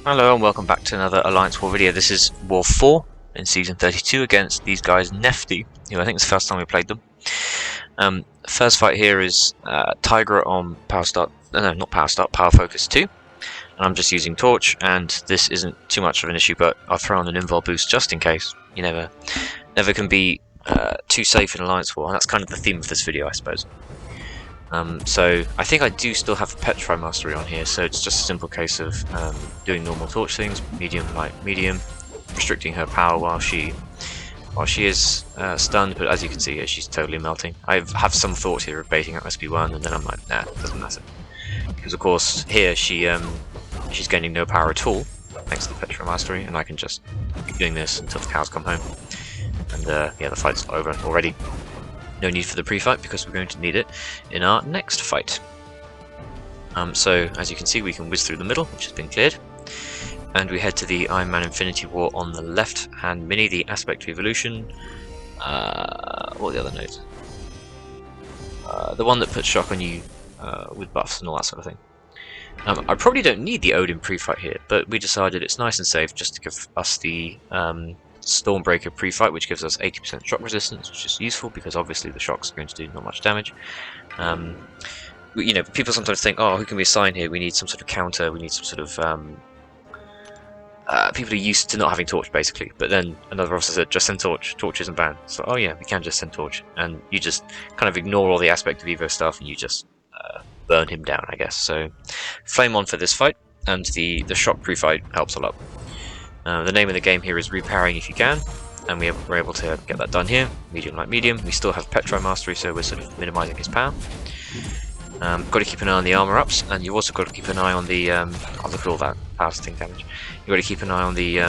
Hello and welcome back to another Alliance War video. This is War 4 in Season 32 against these guys Nefte, who I think it's the first time we played them. First fight here is Tigra on Power Focus 2. And I'm just using Torch, and this isn't too much of an issue, but I'll throw on an invul boost just in case. You never can be too safe in Alliance War, and that's kind of the theme of this video, I suppose. So I think I do still have the Petrify Mastery on here, so it's just a simple case of doing normal torch things, medium, light, medium, restricting her power while she is stunned, but as you can see here, she's totally melting. I have some thought here of baiting out SP1, and then I'm like, nah, it doesn't matter. Because of course, here she's gaining no power at all, thanks to the Petrify Mastery, and I can just keep doing this until the cows come home. And yeah, the fight's over already. No need for the pre-fight because we're going to need it in our next fight. So as you can see, we can whiz through the middle, which has been cleared, and we head to the Iron Man Infinity War on the left hand mini, the Aspect Evolution. What are the other nodes? The one that puts shock on you with buffs and all that sort of thing. I probably don't need the Odin pre-fight here, but we decided it's nice and safe just to give us the Stormbreaker pre-fight, which gives us 80% shock resistance, which is useful because obviously the shocks are going to do not much damage. You know, people sometimes think, oh, who can we assign here? We need some sort of counter, we need some sort of people are used to not having Torch, basically. But then another officer said, just send Torch. Torch isn't banned. So, oh yeah, we can just send Torch. And you just kind of ignore all the Aspect of Evo stuff and you just burn him down, I guess. So, flame on for this fight, and the shock pre-fight helps a lot. The name of the game here is Repowering if you can, and we're able to get that done here. Medium, light, medium. We still have Petrify Mastery, so we're sort of minimizing his power. Got to keep an eye on the armor ups, and you've also got to keep an eye on the I'll look at all that power sting damage. You've got to keep an eye on the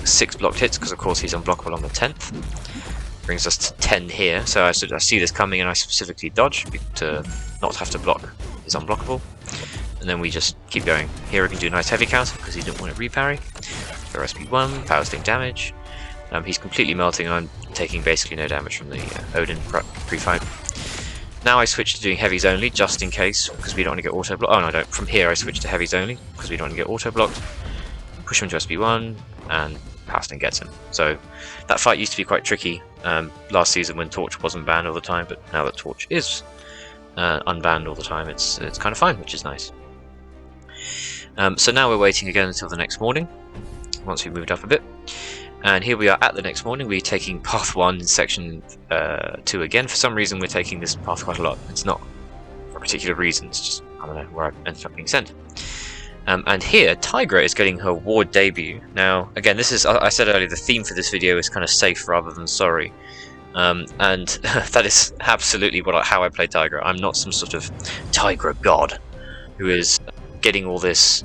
6 blocked hits, because of course he's unblockable on the 10th. Brings us to 10 here, so I see this coming and I specifically dodge to not have to block his unblockable. And then we just keep going. Here we can do a nice heavy counter because he didn't want to reparry. So SP1, power sting damage. He's completely melting and I'm taking basically no damage from the Odin pre-fight. Now I switch to doing heavies only, just in case, because we don't want to get auto-blocked. Oh no, I don't. From here I switch to heavies only, because we don't want to get auto-blocked. Push him to SP1, and power sting gets him. So that fight used to be quite tricky last season when Torch wasn't banned all the time, but now that Torch is unbanned all the time, it's kind of fine, which is nice. So now we're waiting again until the next morning, once we've moved up a bit. And here we are at the next morning. We're taking path 1 in section 2 again. For some reason we're taking this path quite a lot. It's not for a particular reason, it's just, I don't know, where I ended up being sent. And here, Tigra is getting her ward debut. Now, again, this is, I said earlier, the theme for this video is kind of safe rather than sorry. And that is absolutely how I play Tigra. I'm not some sort of Tigra god who is getting all this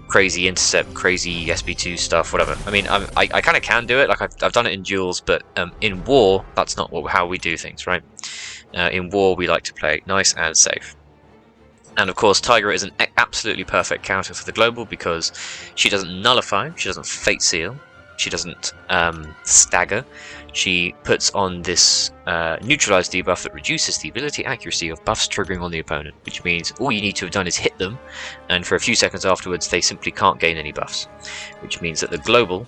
crazy intercept, crazy SP2 stuff, whatever. I mean, I kind of can do it. Like I've done it in duels, but in war, that's not how we do things, right? In war, we like to play nice and safe. And of course, Tigra is an absolutely perfect counter for the global because she doesn't nullify, she doesn't fate seal, she doesn't stagger. She puts on this neutralize debuff that reduces the ability accuracy of buffs triggering on the opponent, which means all you need to have done is hit them, and for a few seconds afterwards they simply can't gain any buffs, which means that the global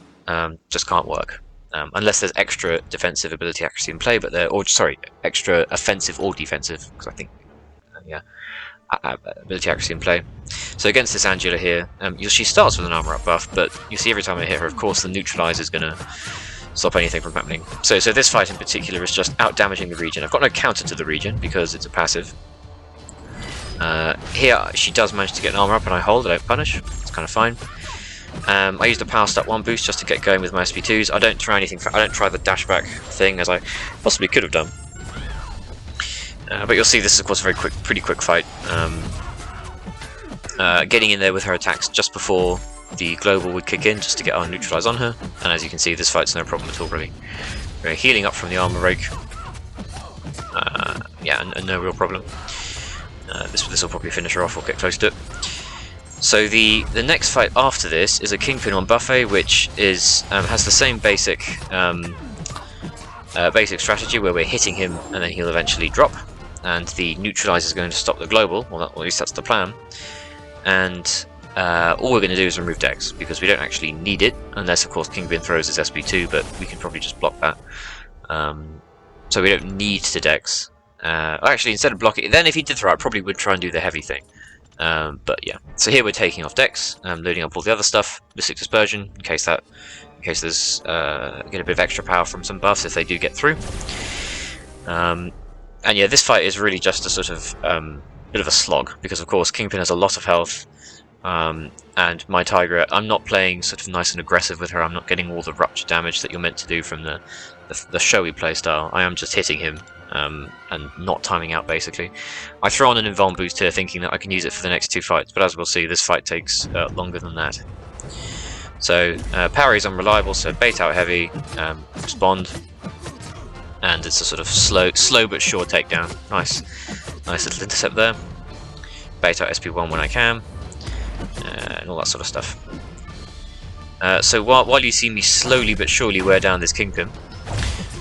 just can't work. Unless there's extra defensive ability accuracy in play, but extra offensive or defensive, because I think, ability accuracy in play. So against this Angela here, she starts with an armor up buff, but you see every time I hit her, of course, the neutralizer is going to stop anything from happening. So this fight in particular is just out damaging the region. I've got no counter to the region because it's a passive. Here she does manage to get an armor up and I hold, I don't punish. It's kind of fine. I used a power stat 1 boost just to get going with my SP2s. I don't try the dashback thing as I possibly could have done. But you'll see this is of course a pretty quick fight. Getting in there with her attacks just before the global would kick in, just to get our neutralize on her. And as you can see, this fight's no problem at all, really. We're healing up from the armor rake. Yeah, and no real problem. This will probably finish her off or get close to it. So the next fight after this is a Kingpin on Buffet, which is has the same basic strategy where we're hitting him and then he'll eventually drop. And the neutralizer is going to stop the global, well, at least that's the plan. And all we're going to do is remove Dex, because we don't actually need it, unless of course Kingpin throws his SB2, but we can probably just block that. So we don't need to Dex. Actually, instead of blocking it, then if he did throw, I probably would try and do the heavy thing. But yeah, so here we're taking off Dex, loading up all the other stuff, Mystic Dispersion, in case there's get a bit of extra power from some buffs if they do get through. And yeah, this fight is really just a sort of bit of a slog, because of course Kingpin has a lot of health, and my Tigra, I'm not playing sort of nice and aggressive with her. I'm not getting all the rupture damage that you're meant to do from the showy playstyle. I am just hitting him and not timing out, basically. I throw on an Invuln boost here thinking that I can use it for the next 2 fights, but as we'll see, this fight takes longer than that. So parry is unreliable, so bait out heavy, respond, and it's a sort of slow but sure takedown. Nice little intercept there. Bait out SP1 when I can, and all that sort of stuff. So while you see me slowly but surely wear down this Kingpin,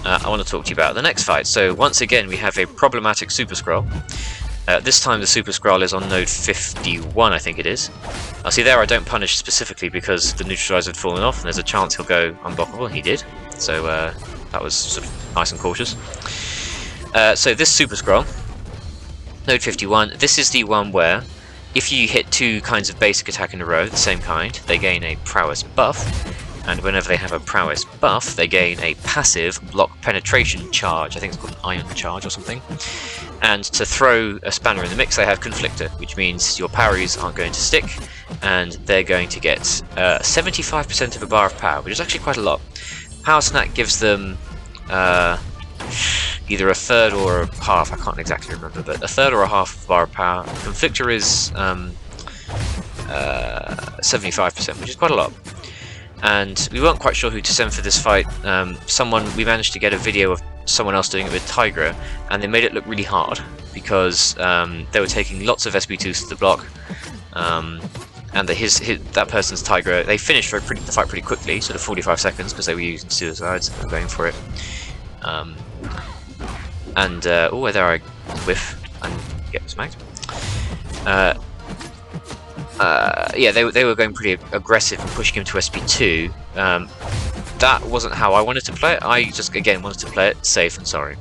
I want to talk to you about the next fight. So once again, we have a problematic Super Scroll. This time the Super Scroll is on node 51, I think it is. See there, I don't punish specifically because the neutralizer had fallen off, and there's a chance he'll go unblockable, and he did. So that was sort of nice and cautious. So this Super Scroll, node 51, this is the one where if you hit 2 kinds of basic attack in a row, the same kind, they gain a prowess buff, and whenever they have a prowess buff, they gain a passive block penetration charge. I think it's called an iron charge or something. And to throw a spanner in the mix, they have Conflictor, which means your parries aren't going to stick, and they're going to get 75% of a bar of power, which is actually quite a lot. Power Snack gives them either a third or a half, I can't exactly remember, but a third or a half bar of power. Conflictor is 75%, which is quite a lot. And we weren't quite sure who to send for this fight. We managed to get a video of someone else doing it with Tigra, and they made it look really hard, because they were taking lots of SB2s to the block, and that person's Tigra, they finished the fight pretty quickly, sort of 45 seconds, because they were using suicides and going for it. Oh, there I whiff and get smacked. Yeah, they were going pretty aggressive and pushing him to SB2. That wasn't how I wanted to play it. I just, again, wanted to play it safe and sorry.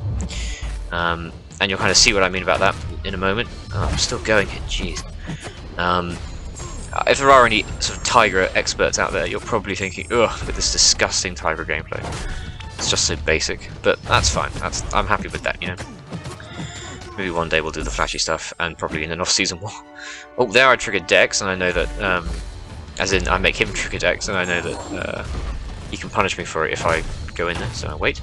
And you'll kind of see what I mean about that in a moment. Oh, I'm still going here, jeez. If there are any sort of Tigra experts out there, you're probably thinking, ugh, look at this disgusting Tigra gameplay. It's just so basic, but that's fine. I'm happy with that, you know. Maybe one day we'll do the flashy stuff, and probably in an off-season war. Oh, there I triggered Dex, and I know that, as in I make him trigger Dex, and I know that he can punish me for it if I go in there, so I wait.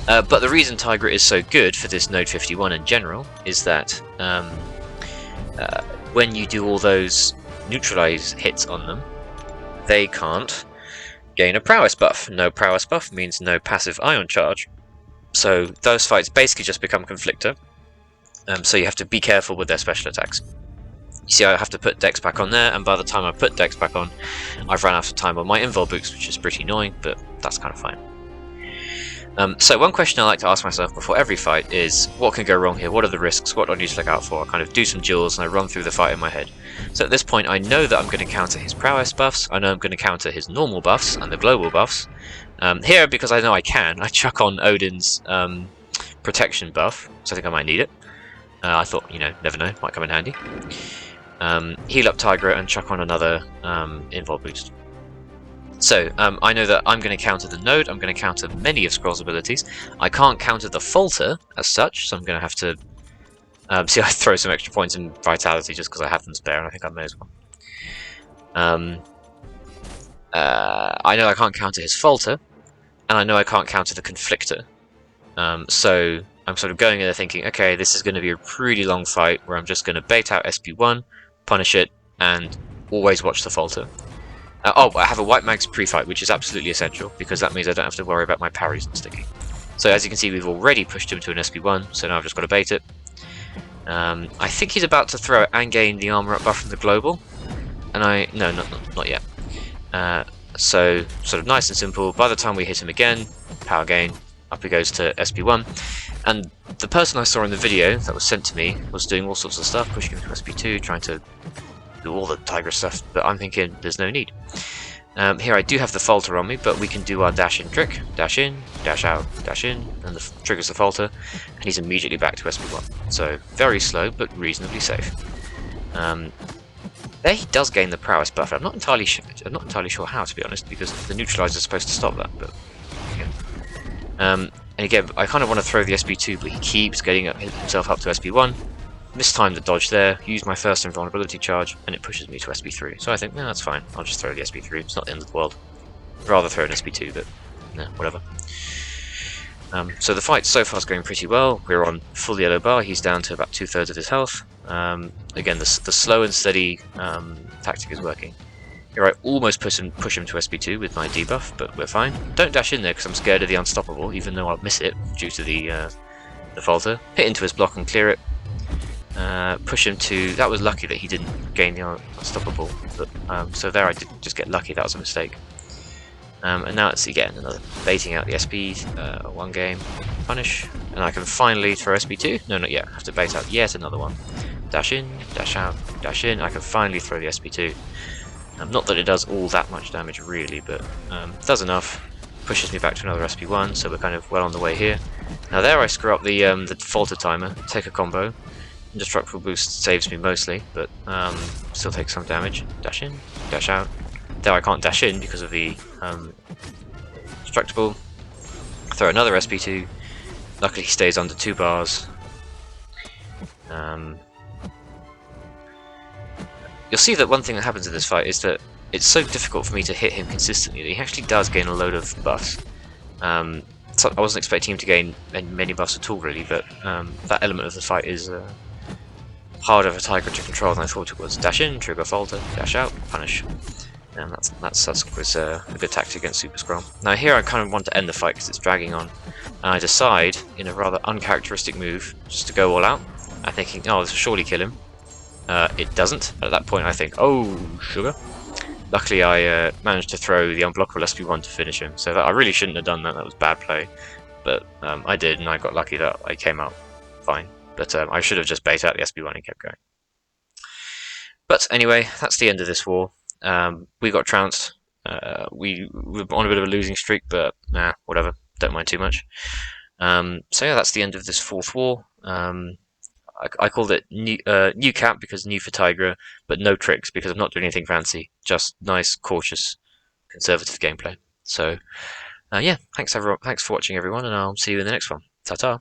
But the reason Tigra is so good for this node 51 in general is that when you do all those neutralize hits on them, they can't gain a prowess buff. No prowess buff means no passive ion charge. So those fights basically just become Conflictor, so you have to be careful with their special attacks. You see, I have to put Dex back on there, and by the time I put Dex back on, I've run out of time on my Invul boots, which is pretty annoying, but that's kind of fine. So one question I like to ask myself before every fight is, what can go wrong here? What are the risks? What do I need to look out for? I kind of do some duels, and I run through the fight in my head. So at this point, I know that I'm going to counter his prowess buffs, I know I'm going to counter his normal buffs and the global buffs. Here, because I know I can, I chuck on Odin's protection buff, so I think I might need it. I thought, you know, never know, might come in handy. Heal up Tigra and chuck on another Invul boost. So, I know that I'm going to counter the node, I'm going to counter many of Scroll's abilities. I can't counter the falter as such, so I'm going to have to... see, I throw some extra points in Vitality just because I have them spare, and I think I may as well. I know I can't counter his falter, and I know I can't counter the Conflictor. So I'm sort of going in there thinking, okay, this is going to be a pretty long fight where I'm just going to bait out SP1, punish it, and always watch the falter. Oh, I have a White Mags pre-fight, which is absolutely essential, because that means I don't have to worry about my parries not sticking. So as you can see, we've already pushed him to an SP1, so now I've just got to bait it. I think he's about to throw it and gain the armor up buff from the global, and no, not yet. So sort of nice and simple. By the time we hit him again, power gain, up he goes to SP1, and the person I saw in the video that was sent to me was doing all sorts of stuff, pushing him to SP2, trying to do all the Tigra stuff, but I'm thinking there's no need. Here I do have the falter on me, but we can do our dash in trick. Dash in, dash out, dash in, and the triggers the falter, and he's immediately back to SP1. So very slow, but reasonably safe. There he does gain the prowess buff. I'm not entirely sure how, to be honest, because the neutralizer is supposed to stop that. But yeah. And again, I kind of want to throw the SP2, but he keeps getting himself up to SP1. Mistime the dodge there, use my first invulnerability charge, and it pushes me to SP3. So I think, no, that's fine. I'll just throw the SP3. It's not the end of the world. I'd rather throw an SP2, but no, whatever. So the fight so far is going pretty well. We're on full yellow bar. He's down to about 2/3 of his health. Again, the slow and steady tactic is working. Here I almost push him to SP2 with my debuff, but we're fine. Don't dash in there because I'm scared of the unstoppable, even though I'll miss it due to the falter. Hit into his block and clear it. Push him to... That was lucky that he didn't gain the unstoppable, but, so there I did just get lucky. That was a mistake. And now it's again another baiting out the SP, one game, punish, and I can finally throw SP2. No, not yet. I have to bait out yet another one. Dash in, dash out, dash in. I can finally throw the SP2. Not that it does all that much damage really, but it does enough. Pushes me back to another SP1, so we're kind of well on the way here. Now there I screw up the falter timer, take a combo. Indestructible boost saves me mostly, but still takes some damage. Dash in, dash out. There I can't dash in because of the destructible. Throw another SP2. Luckily he stays under 2 bars. You'll see that one thing that happens in this fight is that it's so difficult for me to hit him consistently that he actually does gain a load of buffs. So I wasn't expecting him to gain many buffs at all really, but that element of the fight is harder for Tigra to control than I thought it was. Dash in, trigger falter, dash out, punish. And that's always a good tactic against Super Scrum. Now here I kind of want to end the fight because it's dragging on, and I decide, in a rather uncharacteristic move, just to go all out. I'm thinking, oh, this will surely kill him. It doesn't. At that point I think, oh, sugar. Luckily I managed to throw the unblockable SP1 to finish him, so I really shouldn't have done that. That was bad play, but I did, and I got lucky that I came out fine. But I should have just bait out the SP1 and kept going. But anyway, that's the end of this war. We got trounced. We were on a bit of a losing streak, but nah, whatever. Don't mind too much. So yeah, that's the end of this 4th war. I called it new cap because new for Tigra, but no tricks because I'm not doing anything fancy. Just nice, cautious, conservative gameplay. So yeah, thanks everyone. Thanks for watching, everyone, and I'll see you in the next one. Ta-ta.